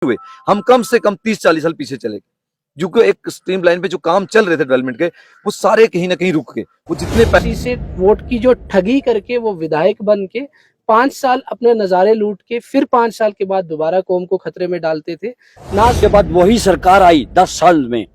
हुए, हम कम से कम 30-40 साल पीछे चले गए। जो एक स्ट्रीम लाइन पे जो काम चल रहे थे डेवलपमेंट के, वो सारे कहीं ना कहीं रुक गए। वो जितने किसी से वोट की जो ठगी करके वो विधायक बन के 5 साल अपने नजारे लूट के फिर 5 साल के बाद दोबारा कौम को खतरे में डालते थे ना। उसके बाद वही सरकार आई 10 साल में,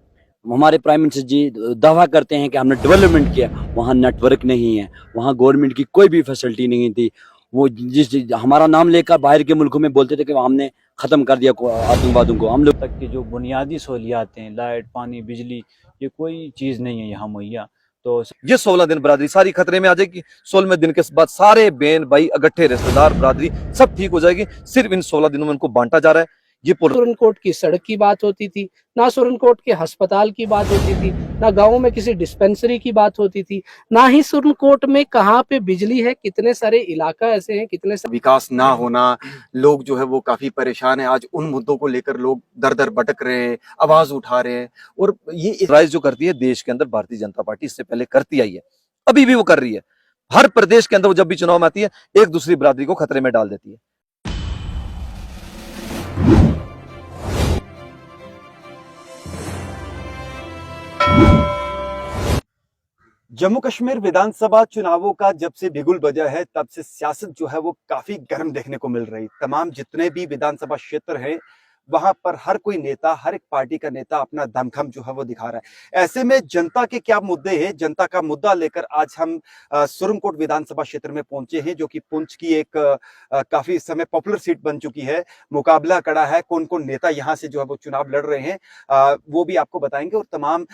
हमारे प्राइम मिनिस्टर जी दावा करते हैं कि हमने डेवलपमेंट किया। वहाँ नेटवर्क नहीं है, वहाँ गवर्नमेंट की कोई भी फैसिलिटी नहीं थी। वो जिस हमारा नाम लेकर बाहर के मुल्कों में बोलते थे कि हमने खत्म कर दिया आतंकवादियों को। हम लोग तक की जो बुनियादी सहूलियात हैं, लाइट, पानी, बिजली, ये कोई चीज़ नहीं है यहाँ मुहैया। तो ये 16 दिन बरादरी सारी खतरे में आ जाएगी। 16वें दिन के बाद सारे बहन भाई इकट्ठे रिश्तेदार बरादरी सब ठीक हो जाएगी। सिर्फ इन 16 दिनों में उनको बांटा जा रहा है। ये सुरनकोट की सड़क की बात होती थी, ना सुरनकोट के अस्पताल की बात होती थी, ना गाँव में किसी डिस्पेंसरी की बात होती थी, ना ही सुरनकोट में कहाँ पे बिजली है। कितने सारे इलाका ऐसे हैं, कितने सारे विकास ना होना, लोग जो है वो काफी परेशान है। आज उन मुद्दों को लेकर लोग दर दर भटक रहे हैं, आवाज उठा रहे हैं। और ये राइज जो करती है देश के अंदर भारतीय जनता पार्टी इससे पहले करती आई है, अभी भी वो कर रही है। हर प्रदेश के अंदर वो जब भी चुनाव में आती है, एक दूसरी बरादरी को खतरे में डाल देती है। जम्मू कश्मीर विधानसभा चुनावों का जब से बिगुल बजा है, तब से सियासत जो है वो काफी गर्म देखने को मिल रही। तमाम जितने भी विधानसभा क्षेत्र हैं, वहां पर हर कोई नेता, हर एक पार्टी का नेता अपना दमखम जो है वो दिखा रहा है। ऐसे में जनता के क्या मुद्दे हैं, जनता का मुद्दा लेकर आज हम सुरनकोट विधानसभा क्षेत्र में पहुंचे हैं, जो कि पुंछ की एक काफी समय पॉपुलर सीट बन चुकी है। मुकाबला कड़ा है, कौन कौन नेता यहाँ से जो है वो चुनाव लड़ रहे हैं, वो भी आपको बताएंगे। और तमाम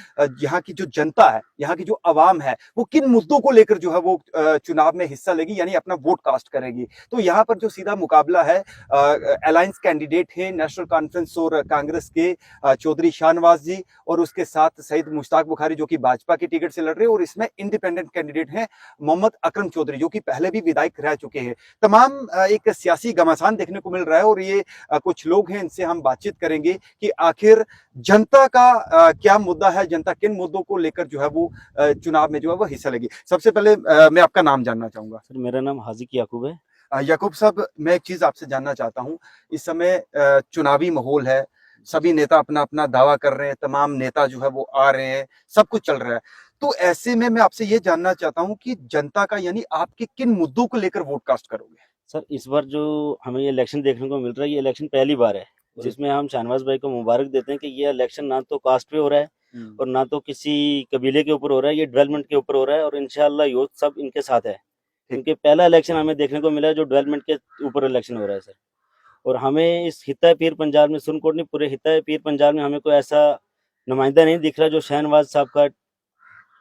यहाँ की जो जनता है, यहाँ की जो आवाम है, वो किन मुद्दों को लेकर जो है वो चुनाव में हिस्सा लेगी, यानी अपना वोट कास्ट करेगी। तो यहाँ पर जो सीधा मुकाबला है, अलायंस कैंडिडेट है नेशनल कॉन्फ्रेंस और कांग्रेस के चौधरी शाहनवाज जी, और उसके साथ सईद मुश्ताक बुखारी जो कि भाजपा के टिकट से लड़ रहे हैं, और इसमें इंडिपेंडेंट कैंडिडेट हैं मोहम्मद अकरम चौधरी जो कि पहले भी विधायक रह चुके हैं। तमाम एक सियासी घमासान देखने को मिल रहा है। और ये कुछ लोग हैं, इनसे हम बातचीत करेंगे कि आखिर जनता का क्या मुद्दा है, जनता किन मुद्दों को लेकर जो है वो चुनाव में जो है वो हिस्सा लेगी। सबसे पहले मैं आपका नाम जानना चाहूंगा। सर, मेरा नाम हाजिक याकूब है। याकूब साहब, मैं एक चीज आपसे जानना चाहता हूँ। इस समय चुनावी माहौल है, सभी नेता अपना अपना दावा कर रहे हैं, तमाम नेता जो है वो आ रहे हैं, सब कुछ चल रहा है। तो ऐसे में मैं आपसे ये जानना चाहता हूँ कि जनता का, यानी आपके किन मुद्दों को लेकर वोट कास्ट करोगे? सर, इस बार जो हमें ये इलेक्शन देखने को मिल रहा है, ये इलेक्शन पहली बार है, जिसमें हम शाहनवाज भाई को मुबारक देते हैं कि ये इलेक्शन ना तो कास्ट पे हो रहा है और ना तो किसी कबीले के ऊपर हो रहा है, ये डेवलपमेंट के ऊपर हो रहा है। और इंशाल्लाह यूथ सब इनके साथ है, क्योंकि पहला इलेक्शन हमें देखने को मिला है जो डेवलपमेंट के ऊपर इलेक्शन हो रहा है सर। और हमें इस हिता पीर पंजाब में, सुरनकोट नहीं, पूरे हिता पीर पंजाब में हमें कोई ऐसा नुमाइंदा नहीं दिख रहा जो शाहनवाज साहब का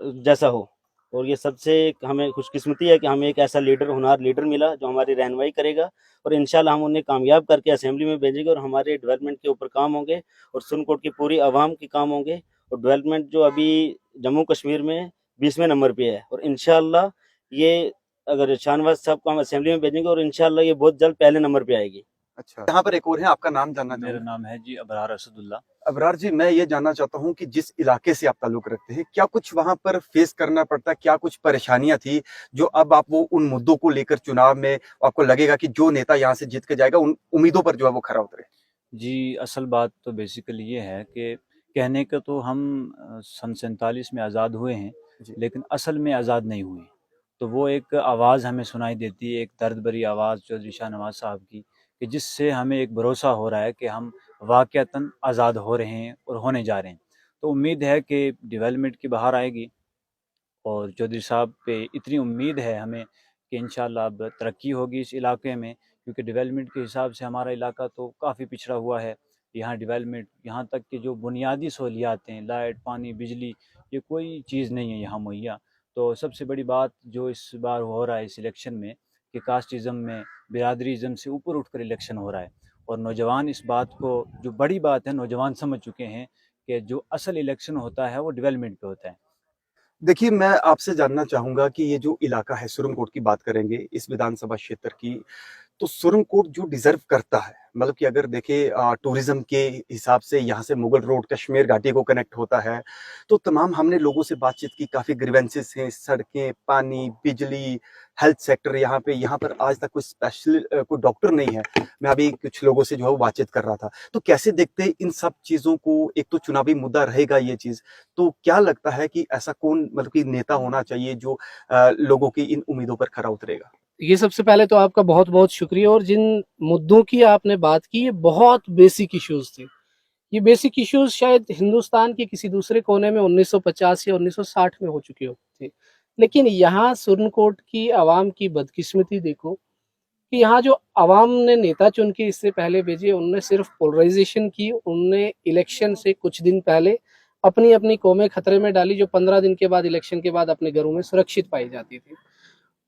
जैसा हो। और ये सबसे हमें खुशकिस्मती है कि हमें एक ऐसा लीडर, होनहार लीडर मिला जो हमारी रहनुमाई करेगा, और इंशाल्लाह हम उन्हें कामयाब करके असेंबली में भेजेंगे और हमारे डेवलपमेंट के ऊपर काम होंगे और सुरनकोट की पूरी आवाम के काम होंगे। और डेवलपमेंट जो अभी जम्मू कश्मीर में 20वें नंबर पे है, और इंशाल्लाह ये अगर शाहनवाज साहब को हम असेंबली में भेजेंगे और इंशाल्लाह ये बहुत जल्द पहले नंबर पे आएगी। अच्छा, यहाँ पर एक और है, आपका नाम जानना मेरा चाहूंगा। नाम है जी अबरार असदुल्ला। अबरार जी, मैं ये जानना चाहता हूँ कि जिस इलाके से आप ताल्लुक रखते हैं, क्या कुछ वहां पर फेस करना पड़ता है, क्या कुछ परेशानियां थी जो अब आप वो उन मुद्दों को लेकर चुनाव में आपको लगेगा कि जो नेता यहाँ से जीत के जाएगा उन उम्मीदों पर जो है वो खरा उतरे? जी, असल बात तो बेसिकली ये है कि कहने का तो हम सन 47 में आज़ाद हुए हैं, लेकिन असल में आज़ाद नहीं हुए। तो वो एक आवाज़ हमें सुनाई देती है, एक दर्द भरी आवाज़ चौधरी शाहनवाज साहब की, कि जिससे हमें एक भरोसा हो रहा है कि हम वाक़यातन आज़ाद हो रहे हैं और होने जा रहे हैं। तो उम्मीद है कि डेवलपमेंट की बहार आएगी, और चौधरी साहब पे इतनी उम्मीद है हमें कि इंशाल्लाह अब तरक्की होगी इस इलाके में, क्योंकि डेवलपमेंट के हिसाब से हमारा इलाका तो काफ़ी पिछड़ा हुआ है। यहाँ डेवलपमेंट, यहाँ तक कि जो बुनियादी सहूलियात हैं, लाइट, पानी, बिजली, ये कोई चीज़ नहीं है यहाँ मुहैया। तो सबसे बड़ी बात जो इस बार हो रहा है इस इलेक्शन में, कि कास्टिज़म में, बिरादरीज़म से ऊपर उठकर इलेक्शन हो रहा है, और नौजवान इस बात को, जो बड़ी बात है, नौजवान समझ चुके हैं कि जो असल इलेक्शन होता है वो डेवलपमेंट पे होता है। देखिए, मैं आपसे जानना चाहूंगा कि ये जो इलाका है, सुरनकोट की बात करेंगे, इस विधानसभा क्षेत्र की, तो सुरनकोट जो डिजर्व करता है, मतलब कि अगर देखे टूरिज्म के हिसाब से यहाँ से मुगल रोड कश्मीर घाटी को कनेक्ट होता है, तो तमाम हमने लोगों से बातचीत की, काफी ग्रीवेंसेस हैं, सड़कें, पानी, बिजली, हेल्थ सेक्टर। यहाँ पर आज तक कोई स्पेशल कोई डॉक्टर नहीं है। मैं अभी कुछ लोगों से जो है वो बातचीत कर रहा था। तो कैसे देखते हैं इन सब चीजों को? एक तो चुनावी मुद्दा रहेगा ये चीज, तो क्या लगता है कि ऐसा कौन मतलब कि नेता होना चाहिए जो लोगों की इन उम्मीदों पर खरा उतरेगा? ये सबसे पहले तो आपका बहुत बहुत शुक्रिया। और जिन मुद्दों की आपने बात की, ये बहुत बेसिक इश्यूज थे। ये बेसिक इश्यूज शायद हिंदुस्तान के किसी दूसरे कोने में 1950 या 1960 में हो चुके होते थे, लेकिन यहाँ सुरनकोट की आवाम की बदकिस्मती देखो कि यहाँ जो आवाम ने नेता चुन के इससे पहले भेजे, उनने सिर्फ पोलराइजेशन की। उनने इलेक्शन से कुछ दिन पहले अपनी अपनी कौमें खतरे में डाली, जो 15 दिन के बाद इलेक्शन के बाद अपने घरों में सुरक्षित पाई जाती थी।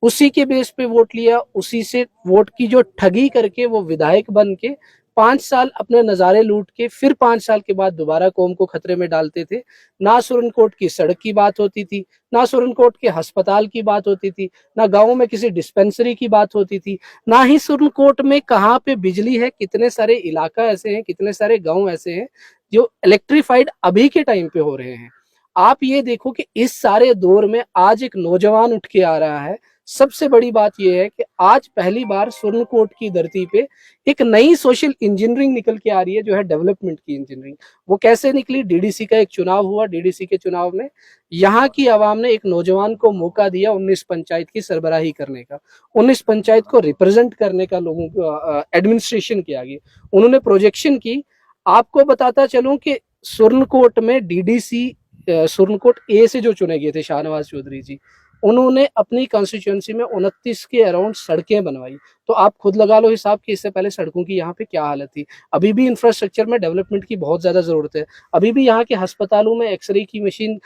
उसी के बेस पे वोट लिया, उसी से वोट की जो ठगी करके वो विधायक बन के 5 साल अपने नज़ारे लूट के फिर 5 साल के बाद दोबारा कौम को खतरे में डालते थे। ना सुरनकोट की सड़क की बात होती थी, ना सुरनकोट के अस्पताल की बात होती थी, ना गाँव में किसी डिस्पेंसरी की बात होती थी, ना ही सुरनकोट में कहाँ पे बिजली है। कितने सारे इलाका ऐसे हैं, कितने सारे गाँव ऐसे हैं जो इलेक्ट्रीफाइड अभी के टाइम पे हो रहे हैं। आप ये देखो कि इस सारे दौर में आज एक नौजवान उठ के आ रहा है। सबसे बड़ी बात यह है कि आज पहली बार सुरनकोट की धरती पे एक नई सोशल इंजीनियरिंग निकल के आ रही है, जो है डेवलपमेंट की इंजीनियरिंग। वो कैसे निकली? डीडीसी का एक चुनाव हुआ। डीडीसी के चुनाव में यहाँ की आवाम ने एक नौजवान को मौका दिया 19 पंचायत की सरबराही करने का, 19 पंचायत को रिप्रेजेंट करने का, लोगों को एडमिनिस्ट्रेशन के आगे उन्होंने प्रोजेक्शन की। आपको बताता चलूं कि सुरनकोट में डीडीसी सुरनकोट ए से जो चुने गए थे, शाहनवाज चौधरी जी, उन्होंने अपनी कॉन्स्टिट्यूएंसी में 29 के अराउंड सड़कें बनवाई। तो आप खुद लगा लो हिसाब कि इससे पहले सड़कों की यहाँ पे क्या हालत थी। अभी भी इंफ्रास्ट्रक्चर में डेवलपमेंट की बहुत ज्यादा जरूरत है। अभी भी यहाँ के अस्पतालों में एक्सरे की मशीन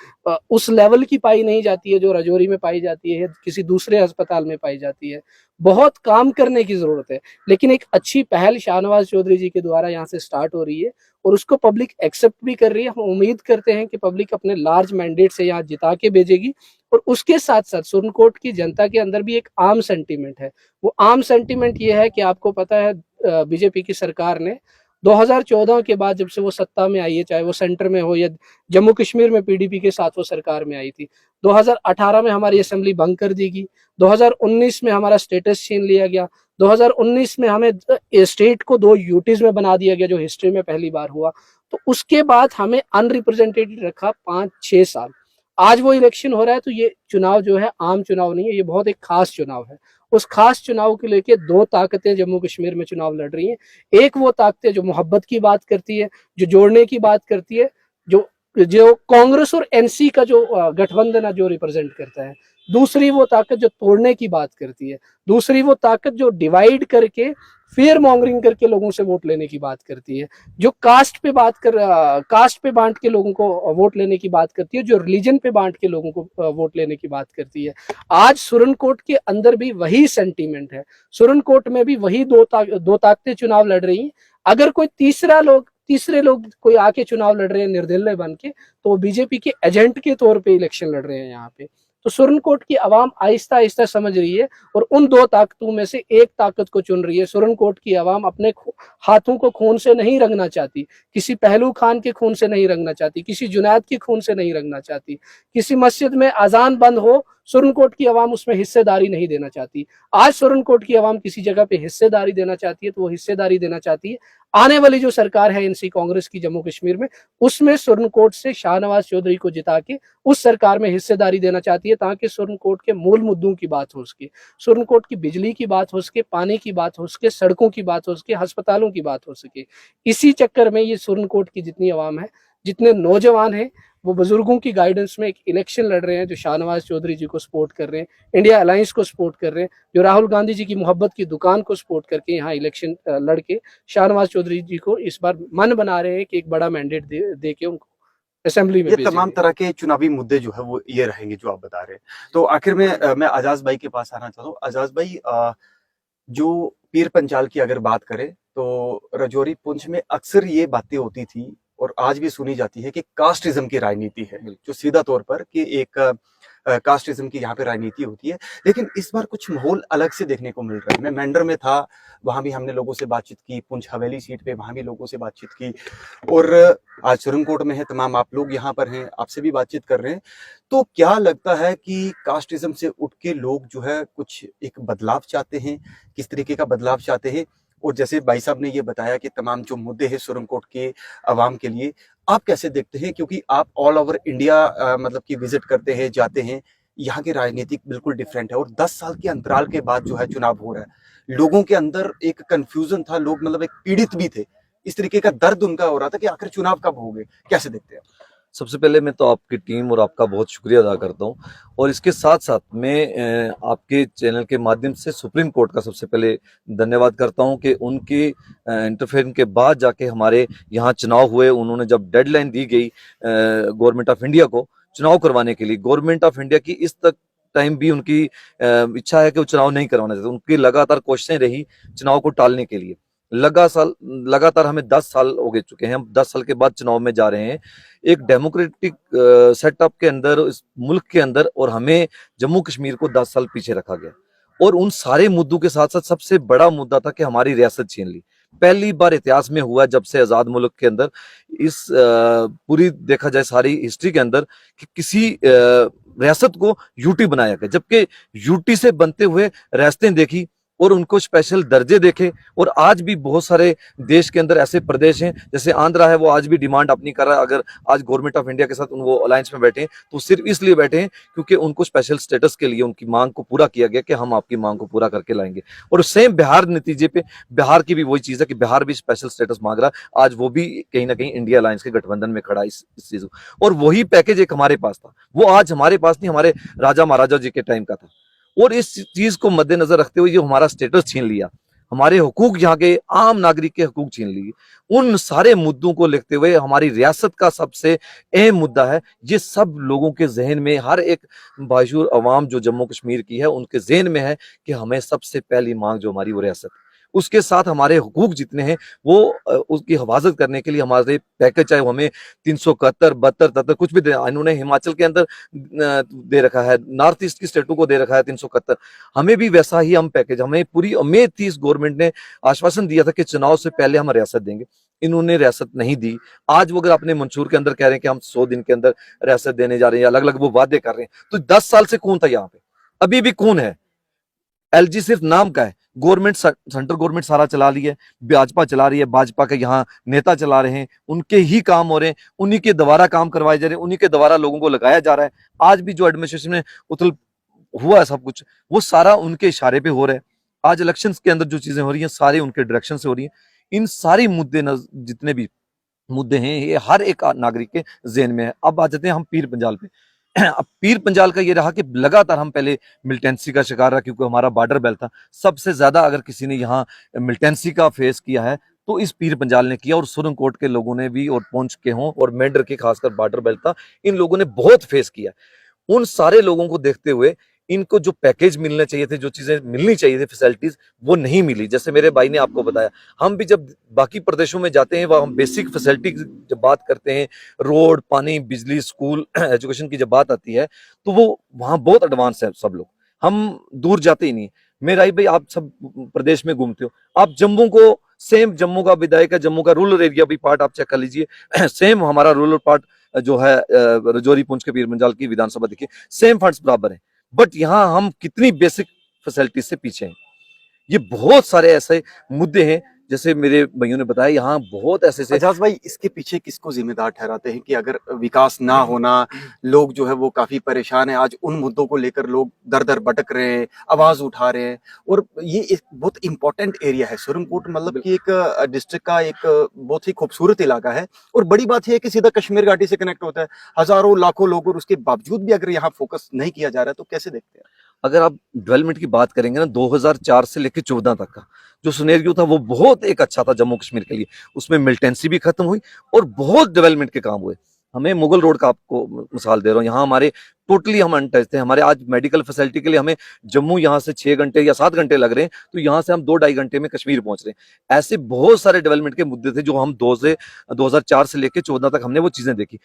उस लेवल की पाई नहीं जाती है जो राजौरी में पाई जाती है, किसी दूसरे अस्पताल में पाई जाती है। बहुत काम करने की जरूरत है, लेकिन एक अच्छी पहल शाहनवाज चौधरी जी के द्वारा यहाँ से स्टार्ट हो रही है और उसको पब्लिक एक्सेप्ट भी कर रही है। हम उम्मीद करते हैं कि पब्लिक अपने लार्ज मैंडेट से यहाँ जिता के भेजेगी। और उसके साथ साथ सुरनकोट की जनता के अंदर भी एक आम सेंटीमेंट है। वो आम सेंटीमेंट ये है कि आपको पता है बीजेपी की सरकार ने 2014 के बाद जब से वो सत्ता में आई है, चाहे वो सेंटर में हो या जम्मू कश्मीर में पीडीपी के साथ वो सरकार में आई थी, 2018 में हमारी असेंबली भंग कर दी गई, 2019 में हमारा स्टेटस छीन लिया गया, 2019 में हमें स्टेट को 2 यूटीज में बना दिया गया, जो हिस्ट्री में पहली बार हुआ। तो उसके बाद हमें अनरिप्रेजेंटेटिव रखा 5-6 साल। आज वो इलेक्शन हो रहा है, तो ये चुनाव जो है आम चुनाव नहीं है, ये बहुत एक खास चुनाव है। उस खास चुनाव को लेके 2 ताकतें जम्मू कश्मीर में चुनाव लड़ रही हैं। एक वो ताकतें जो मोहब्बत की बात करती है, जो जोड़ने की बात करती है, जो जो कांग्रेस और एनसी का जो गठबंधन है, जो रिप्रेजेंट करता है। दूसरी वो ताकत जो तोड़ने की बात करती है। दूसरी वो ताकत जो डिवाइड करके फेयर मॉन्गरिंग करके लोगों से वोट लेने की बात करती है, जो कास्ट पे बांट के लोगों को वोट लेने की बात करती है, जो रिलीजन पे बांट के लोगों को वोट लेने की बात करती है। आज सुरनकोट के अंदर भी वही सेंटीमेंट है। सुरनकोट में भी वही दो ताकतें चुनाव लड़ रही हैं। अगर कोई तीसरे लोग कोई आके चुनाव लड़ रहे हैं निर्दलीय बन के, तो वो बीजेपी के एजेंट के तौर पे इलेक्शन लड़ रहे हैं यहाँ पे। तो सुरनकोट की आवाम आहिस्ता आहिस्ता समझ रही है और उन 2 ताकतों में से एक ताकत को चुन रही है। सुरनकोट की आवाम अपने हाथों को खून से नहीं रंगना चाहती, किसी पहलू खान के खून से नहीं रंगना चाहती, किसी जुनैद के खून से नहीं रंगना चाहती। किसी मस्जिद में अजान बंद हो, सुरनकोट की आवाम उसमें हिस्सेदारी नहीं देना चाहती। आज सुरनकोट की आवाम किसी जगह पे हिस्सेदारी देना चाहती है, तो वो हिस्सेदारी देना चाहती है आने वाली जो सरकार है एनसी कांग्रेस की जम्मू कश्मीर में, उसमें सुरनकोट से शाहनवाज चौधरी को जिता के उस सरकार में हिस्सेदारी देना चाहती है, ताकि सुरनकोट के मूल मुद्दों की बात हो सके, सुरनकोट की बिजली की बात हो सके, पानी की बात हो सके, सड़कों की बात हो सके, अस्पतालों की बात हो सके। इसी चक्कर में ये सुरनकोट की जितनी आवाम है, जितने नौजवान हैं, वो बुजुर्गों की गाइडेंस में एक इलेक्शन लड़ रहे हैं, जो शाहनवाज चौधरी जी को सपोर्ट कर रहे हैं, इंडिया अलायंस को सपोर्ट कर रहे हैं, जो राहुल गांधी जी की मोहब्बत की दुकान को सपोर्ट करके यहाँ इलेक्शन लड़ के शाहनवाज चौधरी जी को इस बार मन बना रहे हैं कि एक बड़ा मैंडेट दे के उनको असेंबली में ये तमाम तरह के चुनावी मुद्दे जो है वो ये रहेंगे जो आप बता रहे हैं। तो आखिर में मैं आजाज भाई के पास आना चाहता हूँ। आजाज भाई, जो पीर पंचाल की अगर बात करें तो राजौरी पुंछ में अक्सर ये बातें होती थी और आज भी सुनी जाती है कि कास्टिज्म की राजनीति है, जो सीधा तौर पर कि एक कास्टिज्म की यहाँ पे राजनीति होती है। लेकिन इस बार कुछ माहौल अलग से देखने को मिल रहा है। मैं मेंढर में था, वहां भी हमने लोगों से बातचीत की, पुंछ हवेली सीट पे वहां भी लोगों से बातचीत की, और आज सुरनकोट में है, तमाम आप लोग यहाँ पर हैं, आपसे भी बातचीत कर रहे हैं। तो क्या लगता है कि कास्टिज्म से उठ के लोग जो है कुछ एक बदलाव चाहते हैं, किस तरीके का बदलाव चाहते हैं? और जैसे भाई साहब ने ये बताया कि तमाम जो मुद्दे हैं सुरनकोट के अवाम के लिए, आप कैसे देखते हैं? क्योंकि आप ऑल ओवर इंडिया मतलब कि विजिट करते हैं, जाते हैं, यहाँ की राजनीति बिल्कुल डिफरेंट है, और 10 साल के अंतराल के बाद जो है चुनाव हो रहा है। लोगों के अंदर एक कंफ्यूजन था, लोग मतलब एक पीड़ित भी थे, इस तरीके का दर्द उनका हो रहा था कि आखिर चुनाव कब होंगे, कैसे देखते हैं? सबसे पहले मैं तो आपकी टीम और आपका बहुत शुक्रिया अदा करता हूं, और इसके साथ साथ मैं आपके चैनल के माध्यम से सुप्रीम कोर्ट का सबसे पहले धन्यवाद करता हूं कि उनकी इंटरफेरेंस के बाद जाके हमारे यहाँ चुनाव हुए। उन्होंने जब डेडलाइन दी गई गवर्नमेंट ऑफ इंडिया को चुनाव करवाने के लिए, गवर्नमेंट ऑफ इंडिया की इस तक टाइम भी उनकी इच्छा है कि वो चुनाव नहीं करवाना चाहते, उनकी लगातार कोशिशें रही चुनाव को टालने के लिए। लगातार हमें 10 साल हो गए चुके हैं, हम 10 साल के बाद चुनाव में जा रहे हैं एक डेमोक्रेटिक सेटअप के अंदर, इस मुल्क के अंदर, और हमें जम्मू कश्मीर को 10 साल पीछे रखा गया। और उन सारे मुद्दों के साथ साथ सबसे बड़ा मुद्दा था कि हमारी रियासत छीन ली। पहली बार इतिहास में हुआ जब से आजाद मुल्क के अंदर, इस पूरी देखा जाए सारी हिस्ट्री के अंदर, कि किसी रियासत को यूटी बनाया गया, जबकि यूटी से बनते हुए रियासतें देखी और उनको स्पेशल दर्जे देखे। और आज भी बहुत सारे देश के अंदर ऐसे प्रदेश हैं, जैसे आंध्रा है, वो आज भी डिमांड अपनी कर रहा है। अगर आज गवर्नमेंट ऑफ इंडिया के साथ वो अलायंस में बैठे हैं तो सिर्फ इसलिए बैठे हैं क्योंकि उनको स्पेशल स्टेटस के लिए उनकी मांग को पूरा किया गया कि हम आपकी मांग को पूरा करके लाएंगे। और सेम बिहार नतीजे पे, बिहार की भी वही चीज है कि बिहार भी स्पेशल स्टेटस मांग रहा है। आज वो भी कहीं ना कहीं इंडिया अलायंस के गठबंधन में खड़ा इस चीज को। और वही पैकेज एक हमारे पास था, वो आज हमारे पास नहीं, हमारे राजा महाराजा जी के टाइम का था। और इस चीज को मद्देनजर रखते हुए जो हमारा स्टेटस छीन लिया, हमारे हुकूक, यहाँ के आम नागरिक के हुकूक छीन लिए, उन सारे मुद्दों को लिखते हुए हमारी रियासत का सबसे अहम मुद्दा है, ये सब लोगों के जहन में, हर एक बाशूर अवाम जो जम्मू कश्मीर की है उनके जहन में है कि हमें सबसे पहली मांग जो हमारी वो रियासत, उसके साथ हमारे हुकूक जितने हैं वो उसकी हिफाजत करने के लिए हमारे पैकेज, चाहे वो हमें 371, 72, 73 कुछ भी दे, इन्होंने हिमाचल के अंदर दे रखा है, नॉर्थ ईस्ट की स्टेटों को दे रखा है 371, हमें भी वैसा ही हम पैकेज, हमें पूरी उम्मीद थी। इस गवर्नमेंट ने आश्वासन दिया था कि चुनाव से पहले हम रियासत देंगे, इन्होंने रियासत नहीं दी। आज वो अगर अपने मंशूर के अंदर कह रहे हैं कि हम 100 दिन के अंदर रियासत देने जा रहे हैं, अलग अलग वो वादे कर रहे हैं, तो 10 साल से कौन था यहाँ पे? अभी भी कौन है? एलजी सिर्फ नाम का है, गवर्नमेंट, सेंट्रल गवर्नमेंट सारा चला रही है, भाजपा चला रही है, भाजपा के यहाँ नेता चला रहे हैं, उनके ही काम हो रहे हैं, उन्हीं के द्वारा काम करवाए जा रहे हैं, उन्हीं के द्वारा लोगों को लगाया जा रहा है। आज भी जो एडमिनिस्ट्रेशन में उथल हुआ है सब कुछ, वो सारा उनके इशारे पे हो रहा है। आज इलेक्शन के अंदर जो चीजें हो रही हैं सारी उनके डायरेक्शन से हो रही है। इन सारी मुद्दे जितने भी मुद्दे हैं ये हर एक नागरिक के जेहन में है। अब आ जाते हैं हम पीर पंजाल पे। अब पीर पंजाल का ये रहा कि लगातार हम पहले मिलिटेंसी का शिकार रहा, क्योंकि हमारा बॉर्डर बेल्ट था। सबसे ज्यादा अगर किसी ने यहाँ मिलिटेंसी का फेस किया है तो इस पीर पंजाल ने किया, और सुरनकोट के लोगों ने भी, और पुंछ के हों और मेंढर के, खासकर बॉर्डर बेल्ट था, इन लोगों ने बहुत फेस किया। उन सारे लोगों को देखते हुए इनको जो पैकेज मिलने चाहिए थे, जो चीजें मिलनी चाहिए थी, फैसिलिटीज, वो नहीं मिली। जैसे मेरे भाई ने आपको बताया, हम भी जब बाकी प्रदेशों में जाते हैं वह हम बेसिक फैसिलिटी जब बात करते हैं, रोड, पानी, बिजली, स्कूल, एजुकेशन की जब बात आती है तो वो वहां बहुत एडवांस है सब लोग, हम दूर जाते ही नहीं। मेरा भाई, आप सब प्रदेश में घूमते हो, आप जम्मू को, सेम जम्मू का विधायक है, जम्मू का रूरल एरिया भी पार्ट आप चेक कर लीजिए, सेम हमारा रूरल पार्ट जो है रजौरी, पुंछ के पीर पंजाल की विधानसभा देखिए, सेम फंड्स बराबर है। बट यहाँ हम कितनी बेसिक फैसिलिटी से पीछे हैं। ये बहुत सारे ऐसे मुद्दे हैं, जैसे मेरे भाइयों ने बताया, यहाँ बहुत ऐसे एजाज भाई, इसके पीछे किसको जिम्मेदार ठहराते हैं कि अगर विकास ना होना, लोग जो है वो काफी परेशान है, आज उन मुद्दों को लेकर लोग दर दर भटक रहे हैं, आवाज उठा रहे हैं, और ये एक बहुत इंपॉर्टेंट एरिया है सुरनकोट, मतलब कि एक डिस्ट्रिक्ट का एक बहुत ही खूबसूरत इलाका है। और बड़ी बात यह है कि सीधा कश्मीर घाटी से कनेक्ट होता है, हजारों लाखों लोग, और उसके बावजूद भी अगर यहाँ फोकस नहीं किया जा रहा है तो कैसे देखते हैं? अगर आप डेवलपमेंट की बात करेंगे ना, 2004 से लेकर 14 तक का जो सिनेरियो था वो बहुत एक अच्छा था जम्मू कश्मीर के लिए। उसमें मिलिटेंसी भी खत्म हुई और बहुत डेवलपमेंट के काम हुए। हमें मुगल रोड का आपको मिसाल दे रहा हूँ, यहाँ हमारे टोटली हम अनटच थे। हमारे आज मेडिकल फैसिलिटी के लिए हमें जम्मू यहाँ से 6 घंटे या 7 घंटे लग रहे हैं, तो यहाँ से हम 2-2.5 घंटे में कश्मीर पहुंच रहे हैं। ऐसे बहुत सारे डेवलपमेंट के मुद्दे थे जो हम 2004 से लेकर 14 तक हमने वो चीजें देखी।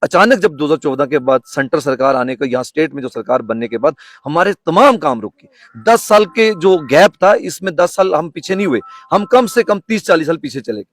अचानक जब 2014 के बाद सेंटर सरकार आने का, यहाँ स्टेट में जो सरकार बनने के बाद हमारे तमाम काम रुक गए। 10 साल के जो गैप था, इसमें 10 साल हम पीछे नहीं हुए, हम कम से कम 30-40 साल पीछे चले गए।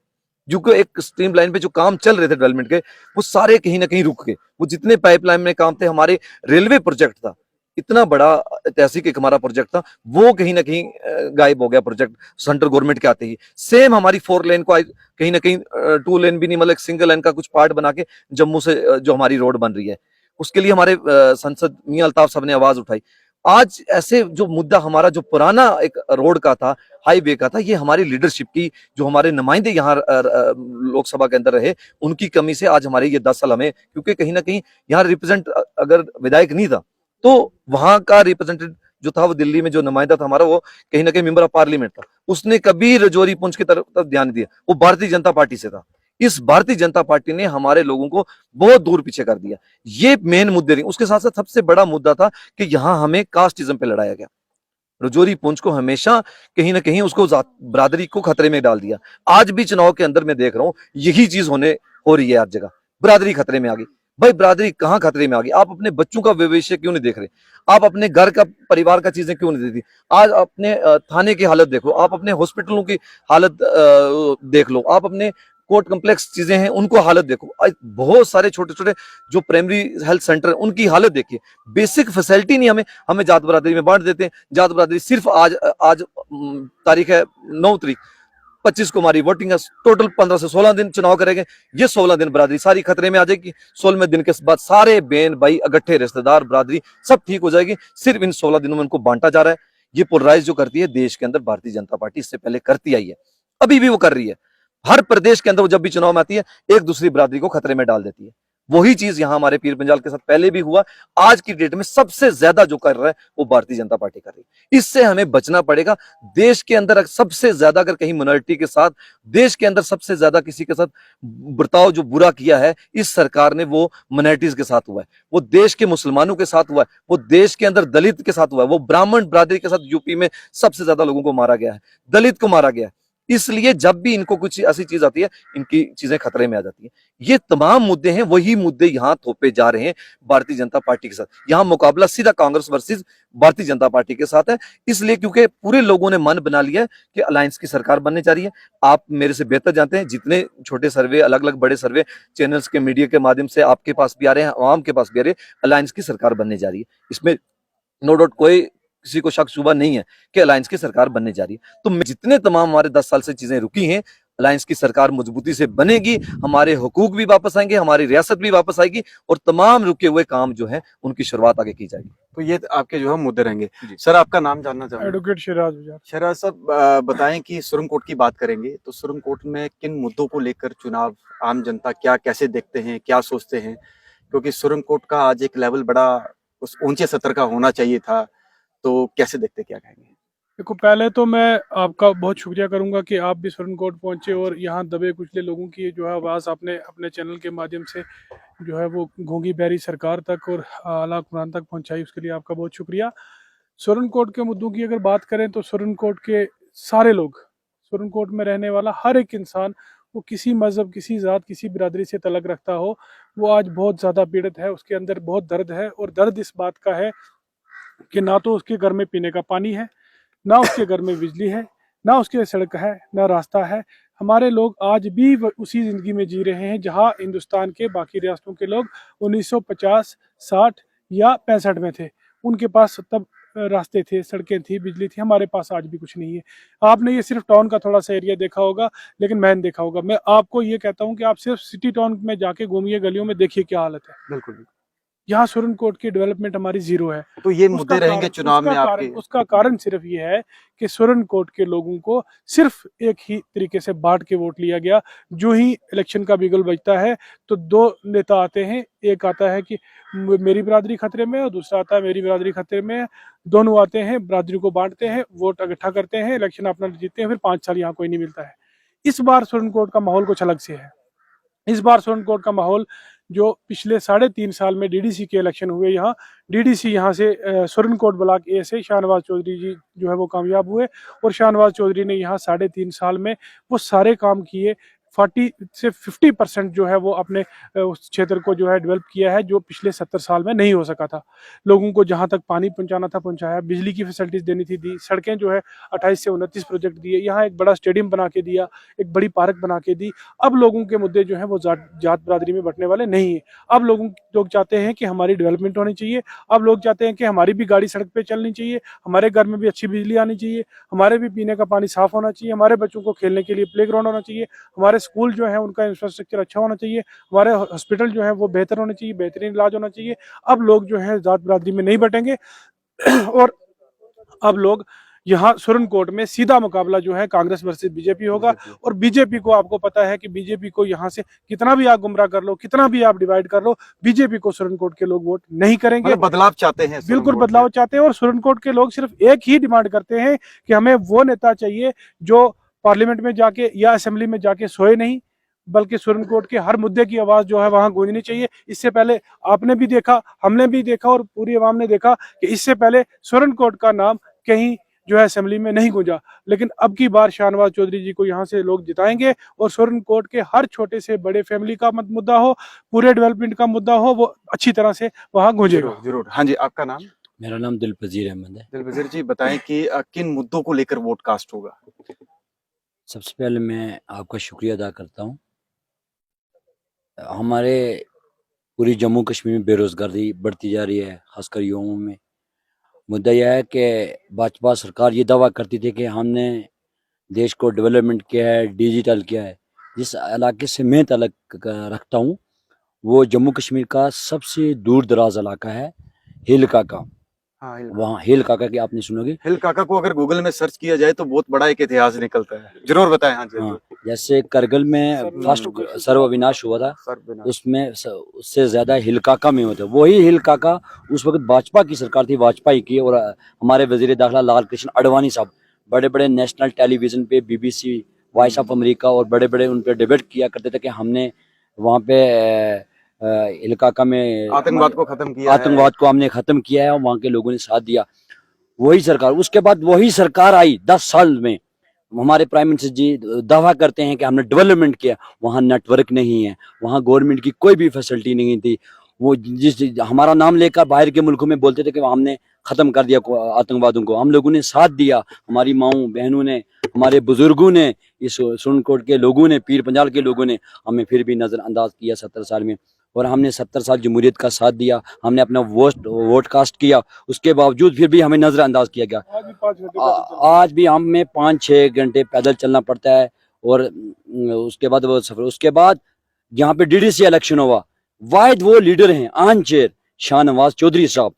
क्योंकि एक स्ट्रीम लाइन पे जो काम चल रहे थे डेवलपमेंट के, वो सारे कहीं ना कहीं रुक गए। वो जितने पाइपलाइन में काम थे, हमारे रेलवे प्रोजेक्ट था, इतना बड़ा ऐतिहासिक एक हमारा प्रोजेक्ट था, वो कहीं ना कहीं गायब हो गया प्रोजेक्ट सेंट्रल गवर्नमेंट के आते ही। सेम हमारी 4 लेन को कहीं ना कहीं 2 लेन भी नहीं, मतलब सिंगल लेन का कुछ पार्ट बना के जम्मू से जो हमारी रोड बन रही है, उसके लिए हमारे सांसद मियां अल्ताफ साहब ने आवाज उठाई। आज ऐसे जो मुद्दा हमारा जो पुराना एक रोड का था, हाईवे का था, ये हमारी लीडरशिप की, जो हमारे नुमाइंदे यहाँ लोकसभा के अंदर रहे, उनकी कमी से आज हमारे ये 10 साल हमें, क्योंकि कहीं ना कहीं यहाँ रिप्रेजेंट अगर विधायक नहीं था तो वहां का रिप्रेजेंटेटिव जो था, वो दिल्ली में जो नुमाइंदा था हमारा, वो कहीं ना कहीं मेंबर ऑफ पार्लियामेंट था, उसने कभी रजौरी पुंछ की तरफ ध्यान नहीं दिया। वो भारतीय जनता पार्टी से था। इस भारतीय जनता पार्टी ने हमारे लोगों को बहुत दूर पीछे कर दिया। ये मेन मुद्दे नहीं। उसके साथ साथ सबसे बड़ा मुद्दा था कि यहाँ हमें कास्टिज्म पे लड़ाया गया। रजौरी पुंछ को हमेशा कहीं ना कहीं उसको बरादरी को खतरे में डाल दिया। आज भी चुनाव के अंदर मैं देख रहा हूं यही चीज हो रही है। हर जगह बरादरी खतरे में आ गई। भाई बरादरी कहां खतरे में आ गई? आप अपने बच्चों का भविष्य क्यों नहीं देख रहे? आप अपने घर का, परिवार का चीजें क्यों नहीं देखती? आज अपने थाने की हालत देख लो, आप अपने हॉस्पिटलों की हालत देख लो, आप अपने कोर्ट कम्प्लेक्स चीजें हैं उनको हालत देखो। आज बहुत सारे छोटे छोटे जो प्राइमरी हेल्थ सेंटर है उनकी हालत देखिए। बेसिक फैसिलिटी नहीं, हमें जात बरादरी में बांट देते हैं। जात बरादरी सिर्फ आज तारीख है 9 तारीख, 25 को हमारी वोटिंग है। टोटल 15 से 16 दिन चुनाव करेंगे। ये 16 दिन बरादरी सारी खतरे में आ जाएगी। 16वें दिन के बाद सारे बहन भाई इकट्ठे रिश्तेदार बरादरी सब ठीक हो जाएगी। सिर्फ इन 16 दिनों में उनको बांटा जा रहा है। ये पोलराइज जो करती है देश के अंदर भारतीय जनता पार्टी, इससे पहले करती आई है, अभी भी वो कर रही है। हर प्रदेश के अंदर वो जब भी चुनाव में आती है एक दूसरी बरादरी को खतरे में डाल देती है। वही चीज यहां हमारे पीर पंजाल के साथ पहले भी हुआ। आज की डेट में सबसे ज्यादा जो कर रहा है वो भारतीय जनता पार्टी कर रही है। इससे हमें बचना पड़ेगा। देश के अंदर सबसे ज्यादा अगर कहीं मिनोरिटी के साथ, देश के अंदर सबसे ज्यादा किसी के साथ बर्ताव जो बुरा किया है इस सरकार ने, वो मिनोरिटीज के साथ हुआ है। वो देश के मुसलमानों के साथ हुआ है, वो देश के अंदर दलित के साथ हुआ है, वो ब्राह्मण बरादरी के साथ यूपी में सबसे ज्यादा लोगों को मारा गया है, दलित को मारा गया है। इसलिए जब भी इनको कुछ ऐसी चीज आती है इनकी चीजें खतरे में आ जाती है। ये तमाम मुद्दे हैं, वही मुद्दे यहां थोपे जा रहे हैं भारतीय जनता पार्टी के साथ। यहां मुकाबला सीधा कांग्रेस वर्सेस भारतीय जनता पार्टी के साथ है। इसलिए क्योंकि पूरे लोगों ने मन बना लिया है कि अलायंस की सरकार बनने जा रही है। आप मेरे से बेहतर जानते हैं, जितने छोटे सर्वे, अलग अलग बड़े सर्वे चैनल्स के मीडिया के माध्यम से आपके पास भी आ रहे हैं, आवाम के पास भी आ रहे हैं, अलायंस की सरकार बनने जा रही है। इसमें नो डाउट कोई किसी को शक शुबा नहीं है कि अलायंस की सरकार बनने जा रही है। तो जितने तमाम हमारे 10 साल से चीजें रुकी हैं, अलायंस की सरकार मजबूती से बनेगी। हमारे हुकूक भी वापस आएंगे, हमारी रियासत भी वापस आएगी और तमाम रुके हुए काम जो है उनकी शुरुआत आगे की जाएगी। तो ये आपके जो है मुद्दे रहेंगे। जी। सर आपका नाम जानना चाहूंगा। एडवोकेट शहराज बजाज। शहराज साहब, बताएं कि सुप्रीम कोर्ट की बात करेंगे तो सुप्रीम कोर्ट में किन मुद्दों को लेकर चुनाव आम जनता क्या कैसे देखते हैं, क्या सोचते हैं? क्योंकि सुप्रीम कोर्ट का आज एक लेवल बड़ा उस ऊंचे सत्र का होना चाहिए था, तो कैसे देखते, क्या कहेंगे? देखो, पहले तो मैं आपका बहुत शुक्रिया करूंगा कि आप भी सुप्रीम कोर्ट पहुंचे और यहाँ दबे कुचले लोगों की जो है आवाज़ आपने अपने चैनल के माध्यम से जो है वो घोंगी बहरी सरकार तक और आला कुरान तक पहुंचाई। उसके लिए आपका बहुत शुक्रिया। सुप्रीम कोर्ट के मुद्दों की अगर बात करें तो सुप्रीम कोर्ट के सारे लोग, सुप्रीम कोर्ट में रहने वाला हर एक इंसान, वो किसी मज़हब, किसी ज़ात, किसी बिरादरी से तलक रखता हो, वो आज बहुत ज़्यादा पीड़ित है। उसके अंदर बहुत दर्द है और दर्द इस बात का है कि ना तो उसके घर में पीने का पानी है, ना उसके घर में बिजली है, ना उसके सड़क है, ना रास्ता है। हमारे लोग आज भी उसी ज़िंदगी में जी रहे हैं जहां हिंदुस्तान के बाकी रियासतों के लोग 1950, 60 या 65 में थे। उनके पास तब रास्ते थे, सड़कें थी, बिजली थी। हमारे पास आज भी कुछ नहीं है। आपने ये सिर्फ टाउन का थोड़ा सा एरिया देखा होगा, लेकिन मैंने देखा होगा। मैं आपको ये कहता हूँ कि आप सिर्फ सिटी टाउन में जाके घूमिए, गलियों में देखिए क्या हालत है। बिल्कुल। यहाँ सुप्रीम कोर्ट की डेवलपमेंट हमारी जीरो है। तो ये मुद्दे रहेंगे चुनाव में आपके? उसका कारण सिर्फ ये है कि सुप्रीम कोर्ट के लोगों को सिर्फ एक ही तरीके से बांट के वोट लिया गया। जो ही इलेक्शन का बिगुल बजता है तो दो नेता आते हैं, एक आता है कि मेरी बिरादरी खतरे में है और दूसरा आता है मेरी बिरादरी खतरे में है। दोनों आते हैं, बिरादरी को बांटते हैं, वोट इकट्ठा करते हैं, इलेक्शन अपना जीतते हैं, फिर 5 साल यहाँ कोई नहीं मिलता है। इस बार सुप्रीम कोर्ट का माहौल कुछ अलग से है। इस बार सुप्रीम कोर्ट का माहौल जो पिछले 3.5 साल में डीडीसी के इलेक्शन हुए, यहाँ डीडीसी यहाँ से सुप्रीम कोर्ट ब्लॉक ए से शाहनवाज चौधरी जी जो है वो कामयाब हुए और शाहनवाज चौधरी ने यहाँ 3.5 साल में वो सारे काम किए। 40 से 50% जो है वो अपने उस क्षेत्र को जो है डेवलप किया है, जो पिछले 70 साल में नहीं हो सका था। लोगों को जहां तक पानी पहुंचाना था पहुंचाया, बिजली की फैसिलिटीज देनी थी दी, सड़कें जो है 28 से 29 प्रोजेक्ट दिए, यहाँ एक बड़ा स्टेडियम बना के दिया, एक बड़ी पार्क बना के दी। अब लोगों के मुद्दे जो है वो जात बरादरी में बंटने वाले नहीं है। अब लोग चाहते हैं कि हमारी डेवलपमेंट होनी चाहिए। अब लोग चाहते हैं कि हमारी भी गाड़ी सड़क पे चलनी चाहिए, हमारे घर में भी अच्छी बिजली आनी चाहिए, हमारे भी पीने का पानी साफ होना चाहिए, हमारे बच्चों को खेलने के लिए प्ले ग्राउंड होना चाहिए, हमारे स्कूल जो है उनका इंफ्रास्ट्रक्चर अच्छा होना चाहिए, हमारे हॉस्पिटल जो है वो बेहतर होने चाहिए, बेहतरीन इलाज होना चाहिए। अब लोग जो है जात बरादरी में नहीं बटेंगे और अब लोग यहाँ सुरनकोट में सीधा मुकाबला जो है कांग्रेस वर्सेस बीजेपी होगा। और बीजेपी को आपको पता है कि बीजेपी को यहाँ से कितना भी आप गुमराह कर लो, कितना भी आप डिवाइड कर लो, बीजेपी को सुरनकोट के लोग वोट नहीं करेंगे। मतलब बदलाव चाहते हैं, बिल्कुल सुरनकोट बदलाव चाहते हैं और सुरनकोट के लोग सिर्फ एक ही डिमांड करते हैं कि हमें वो नेता चाहिए जो पार्लियामेंट में जाके या असेंबली में जाके सोए नहीं, बल्कि सुरनकोट के हर मुद्दे की आवाज जो है वहां गूंजनी चाहिए। इससे पहले आपने भी देखा, हमने भी देखा और पूरी आवाम ने देखा कि इससे पहले सुरनकोट का नाम कहीं जो है असेंबली में नहीं गूंजा, लेकिन अब की बार शाहनवाज चौधरी जी को यहाँ से लोग जिताएंगे और सुरनकोट के हर छोटे से बड़े फैमिली का मुद्दा हो, पूरे डेवलपमेंट का मुद्दा हो, वो अच्छी तरह से वहां गूंजेगा। जरूर जरूर। हाँ जी, आपका नाम? मेरा नाम दिलपजीर अहमद है। दिलवजीर जी, बताएं कि किन मुद्दों को लेकर वोट कास्ट होगा? सबसे पहले मैं आपका शुक्रिया अदा करता हूँ। हमारे पूरी जम्मू कश्मीर में बेरोजगारी बढ़ती जा रही है, खासकर युवाओं में। मुद्दा यह है कि भाजपा सरकार ये दावा करती थी कि हमने देश को डेवलपमेंट किया है, डिजिटल किया है। जिस इलाके से मैं ताल्लुक रखता हूँ वो जम्मू कश्मीर का सबसे दूर दराज इलाका है, हिल काका। हाँ, वहाँ हिल काका की आपने सुनोगे। हिल काका को अगर गूगल में सर्च किया जाए तो बहुत बड़ा एक इतिहास निकलता है। जरूर बताएं। हाँ जी। हाँ, जैसे करगिल में फर्स्ट सर्वविनाश हुआ था, उसमें उससे ज्यादा हिल काका में हुआ था। वही हिल काका उस वक्त भाजपा की सरकार थी, वाजपेयी की, और हमारे वजीर दाखिला लाल कृष्ण आडवाणी साहब बड़े बड़े नेशनल टेलीविजन पे, BBC, वॉइस ऑफ अमेरिका और बड़े बड़े उन पर डिबेट किया करते थे कि हमने वहाँ पे इलाका में आतंकवाद को खत्म किया है। आतंकवाद को हमने खत्म किया है और वहाँ के लोगों ने साथ दिया। वही सरकार, उसके बाद वही सरकार आई 10 साल में। हमारे प्राइम मिनिस्टर जी दावा करते हैं कि हमने डेवलपमेंट किया। वहाँ नेटवर्क नहीं है, वहाँ गवर्नमेंट की कोई भी फैसिलिटी नहीं थी। वो जिस हमारा नाम लेकर बाहर के मुल्कों में बोलते थे कि हमने खत्म कर दिया आतंकवादियों को, हम लोगों ने साथ दिया। हमारी माओं बहनों ने, हमारे बुजुर्गों ने, इस सुरनकोट के लोगों ने, पीर पंजाल के लोगों ने हमें फिर भी नजरअंदाज किया 70 साल में। और हमने 70 साल जमहूरियत का साथ दिया, हमने अपना वोट कास्ट किया, उसके बावजूद फिर भी हमें नजरअंदाज किया गया। आज भी हमें 5-6 घंटे पैदल चलना पड़ता है। और उसके बाद वो सफर, उसके बाद यहाँ पे DDC इलेक्शन हुआ, वाहिद वो लीडर हैं आन चेयर शाहनवाज चौधरी साहब।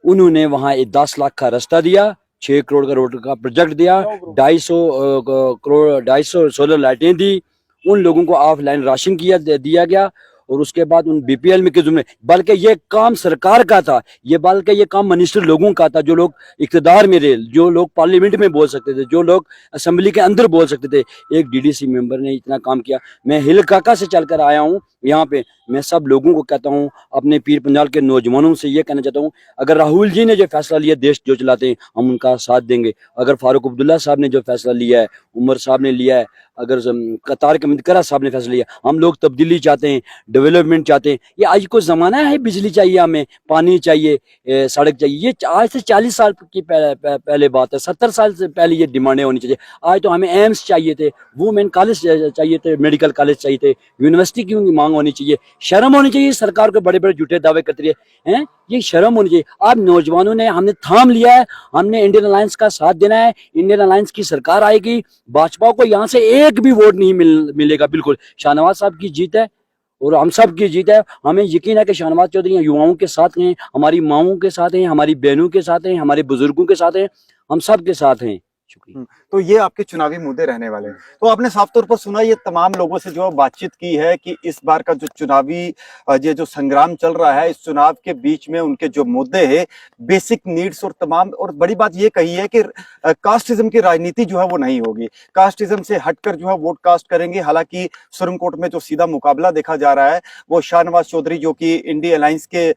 उन्होंने वहाँ 10 लाख का रास्ता दिया, 6 करोड़ का रोड का प्रोजेक्ट दिया, 250 सोलर लाइटें दी, उन लोगों को ऑफलाइन राशन दिया गया। और उसके बाद उन BPL में के जुमले, बल्कि ये काम सरकार का था, बल्कि ये काम मिनिस्टर लोगों का था, जो लोग इक़्तिदार में रहे, जो लोग पार्लियामेंट में बोल सकते थे, जो लोग असेंबली के अंदर बोल सकते थे। एक DDC मेंबर ने इतना काम किया। मैं हिल काका से चलकर आया हूँ यहाँ पे। मैं सब लोगों को कहता हूँ, अपने पीर पंजाल के नौजवानों से ये कहना चाहता हूँ, अगर राहुल जी ने जो फैसला लिया, देश जो चलाते हैं, हम उनका साथ देंगे। अगर फारूक अब्दुल्ला साहब ने जो फैसला लिया है, उमर साहब ने लिया है, अगर तारिक अहमद करा साहब ने फैसला लिया, हम लोग तब्दीली चाहते हैं, डेवलपमेंट चाहते हैं। ये आज को जमाना है, बिजली चाहिए, हमें पानी चाहिए, सड़क चाहिए। ये आज से 40 साल की पहले बात है, 70 साल से पहले ये डिमांडें होनी चाहिए। आज तो हमें एम्स चाहिए थे, वुमेन कॉलेज चाहिए थे, मेडिकल कॉलेज चाहिए थे, यूनिवर्सिटी की मांग होनी चाहिए। शर्म होनी चाहिए सरकार को, बड़े बड़े झूठे दावे करती है, ये शर्म होनी चाहिए। आप नौजवानों ने, हमने थाम लिया है, हमने इंडियन अलायंस का साथ देना है। इंडियन अलायंस की सरकार आएगी, भाजपा को यहाँ से एक भी वोट नहीं मिलेगा। बिल्कुल शाहनवाज साहब की जीत है और हम सब की जीत है। हमें यकीन है कि शाहनवाज चौधरी युवाओं के साथ हैं, हमारी माओं के साथ हैं, हमारी बहनों के साथ हैं, हमारे बुजुर्गों के साथ हैं, हम सब के साथ हैं। शुक्रिया। तो ये आपके चुनावी मुद्दे रहने वाले हैं। तो आपने साफ तौर पर सुना, ये तमाम लोगों से जो बातचीत की है कि इस बार का जो चुनावी ये जो संग्राम चल रहा है, इस चुनाव के बीच में उनके जो मुद्दे हैं, बेसिक नीड्स और तमाम, और बड़ी बात ये कही है कि कास्टिज्म की राजनीति जो है वो नहीं होगी, कास्टिज्म से हटकर जो है वोट कास्ट करेंगे। हालांकि सुरनकोट में जो सीधा मुकाबला देखा जा रहा है वो शाहनवाज चौधरी, जो कि इंडिया अलायंस के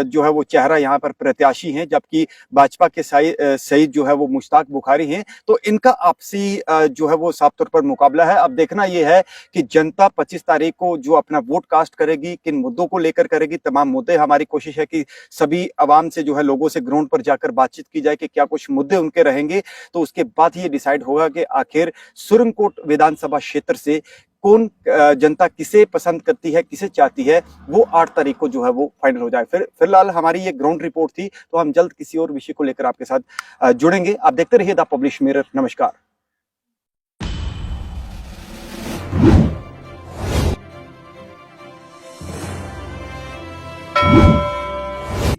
जो है वो चेहरा यहाँ पर प्रत्याशी हैं, जबकि भाजपा के सईद जो है वो मुश्ताक बुखारी बुखारी हैं, तो इनका आपसी जो है वो साफ तौर पर मुकाबला है। अब देखना यह है कि जनता 25 तारीख को जो अपना वोट कास्ट करेगी, किन मुद्दों को लेकर करेगी। तमाम मुद्दे, हमारी कोशिश है कि सभी आवाम से जो है लोगों से ग्राउंड पर जाकर बातचीत की जाए कि क्या कुछ मुद्दे उनके रहेंगे, तो उसके बाद ही ये डिसाइड होगा कि आखिर सुरनकोट विधानसभा क्षेत्र से कौन जनता किसे पसंद करती है, किसे चाहती है, वो 8 तारीख को जो है वो फाइनल हो जाए। फिलहाल हमारी ये ग्राउंड रिपोर्ट थी, तो हम जल्द किसी और विषय को लेकर आपके साथ जुड़ेंगे। आप देखते रहिए द पब्लिश मिरर। नमस्कार।